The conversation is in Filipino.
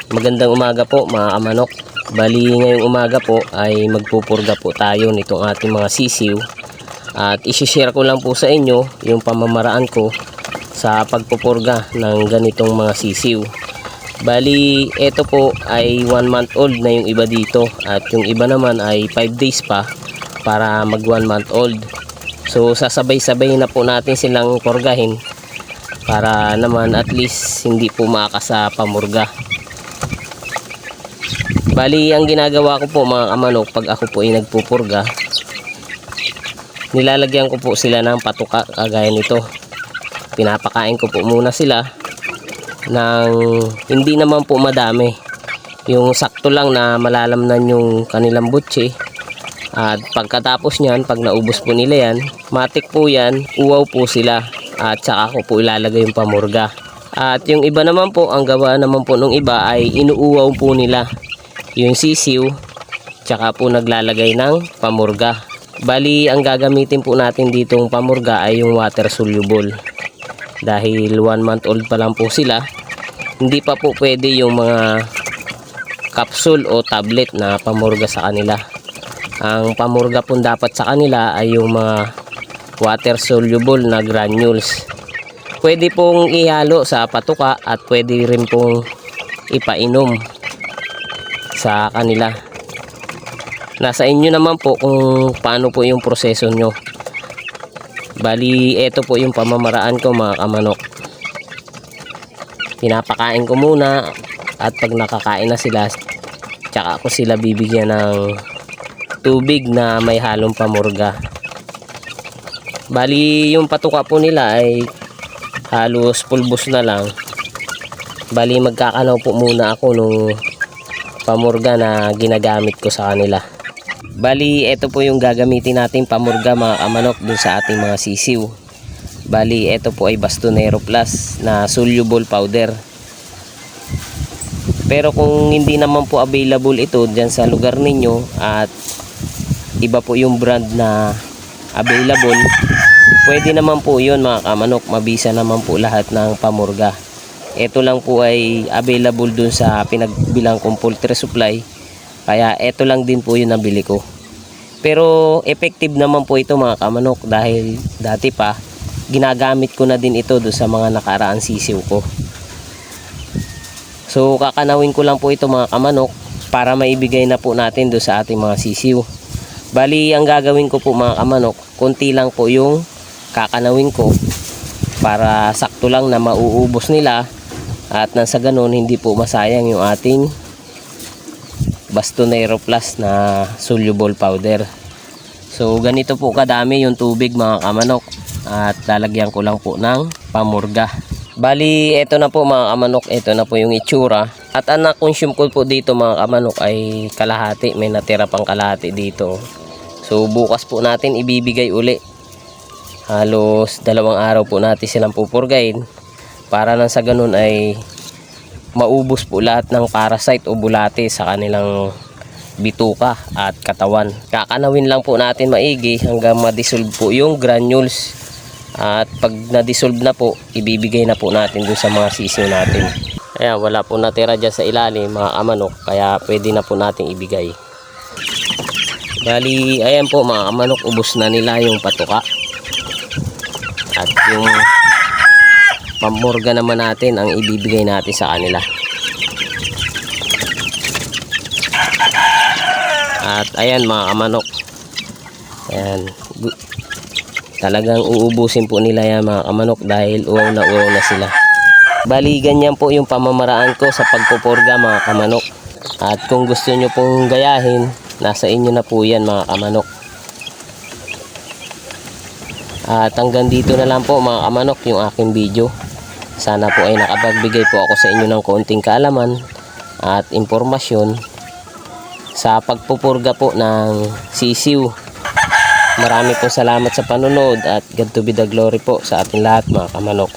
Magandang umaga po mga kamanok. Bali ngayong umaga po ay magpupurga po tayo nitong ating mga sisiw. At isi-share ko lang po sa inyo yung pamamaraan ko sa pagpupurga ng ganitong mga sisiw. Bali ito po ay 1 month old na yung iba dito. At yung iba naman ay 5 days pa para mag 1 month old. So sasabay-sabay na po natin silang purgahin para naman at least hindi po maakas sa pamurga. Bali ang ginagawa ko po mga kamanok pag ako po ay nagpupurga, nilalagyan ko po sila ng patuka kagaya nito. Pinapakain ko po muna sila ng hindi naman po madami, yung sakto lang na malalamnan yung kanilang butsi. At pagkatapos nyan, pag naubos po nila yan, matik po yan, uwaw po sila at saka ko po ilalagay yung pamurga. At yung iba naman po, ang gawa naman po nung iba ay inuuwaw po nila yung sisiw, tsaka po naglalagay ng pamurga. Bali ang gagamitin po natin ditong pamurga ay yung water soluble. Dahil 1 month old pa lang po sila, hindi pa po pwede yung mga capsule o tablet na pamurga sa kanila. Ang pamurga po dapat sa kanila ay yung mga water soluble na granules. Pwede pong ihalo sa patuka at pwede rin pong ipainom sa kanila. Nasa inyo naman po kung paano po yung proseso nyo. Bali ito po yung pamamaraan ko mga kamanok. Pinapakain ko muna at pag nakakain na sila, tsaka ko sila bibigyan ng tubig na may halong pamurga. Bali yung patuka po nila ay halos pulbos na lang. Bali magkakanaw po muna ako nung pamurga na ginagamit ko sa kanila. Bali ito po yung gagamitin natin pamurga mga kamanok dun sa ating mga sisiw. Bali ito po ay Bastonero Plus na soluble powder. Pero kung hindi naman po available ito dyan sa lugar ninyo at iba po yung brand na available, pwede naman po yun mga kamanok. Mabisa naman po lahat ng pamurga. Ito lang po ay available dun sa pinagbilang kong poultry supply. Kaya ito lang din po yung nabili ko. Pero effective naman po ito mga kamanok dahil dati pa ginagamit ko na din ito dun sa mga nakaraang sisiw ko. So kakanawin ko lang po ito mga kamanok para maibigay na po natin dun sa ating mga sisiw. Bali ang gagawin ko po mga kamanok, konti lang po yung kakanawin ko para sakto lang na mauubos nila. At nang sa ganun hindi po masayang yung ating Bastonero Plus na soluble powder. So ganito po kadami yung tubig mga kamanok. At lalagyan ko lang po ng pamurga. Bali eto na po mga kamanok, eto na po yung itsura. At ang na-consume ko po dito mga kamanok ay kalahati. May natira pang kalahati dito. So bukas po natin ibibigay uli. Halos 2 araw po natin silang pupurgain para nang sa ganun ay maubos po lahat ng parasite o bulate sa kanilang bituka at katawan. Kakanawin lang po natin maigi hanggang ma-dissolve po yung granules. At pag na-dissolve na po, ibibigay na po natin dun sa mga sisiw natin. Kaya wala po natira dyan sa ilalim mga kamanok, kaya pwede na po natin ibigay. Bali ayan po mga kamanok, ubos na nila yung patuka. At yung pamurga naman natin ang ibibigay natin sa kanila. At ayan mga kamanok, ayan, talagang uubusin po nila yan mga kamanok dahil uwaw na sila. Bali ganyan po yung pamamaraan ko sa pagpupurga mga kamanok. At kung gusto nyo pong gayahin, nasa inyo na po yan mga kamanok. At hanggang dito na lang po mga kamanok yung aking video. Sana po ay nakapagbigay po ako sa inyo ng konting kaalaman at impormasyon sa pagpupurga po ng sisiw. Marami po salamat sa panonood at God to be the glory po sa ating lahat mga kamanok.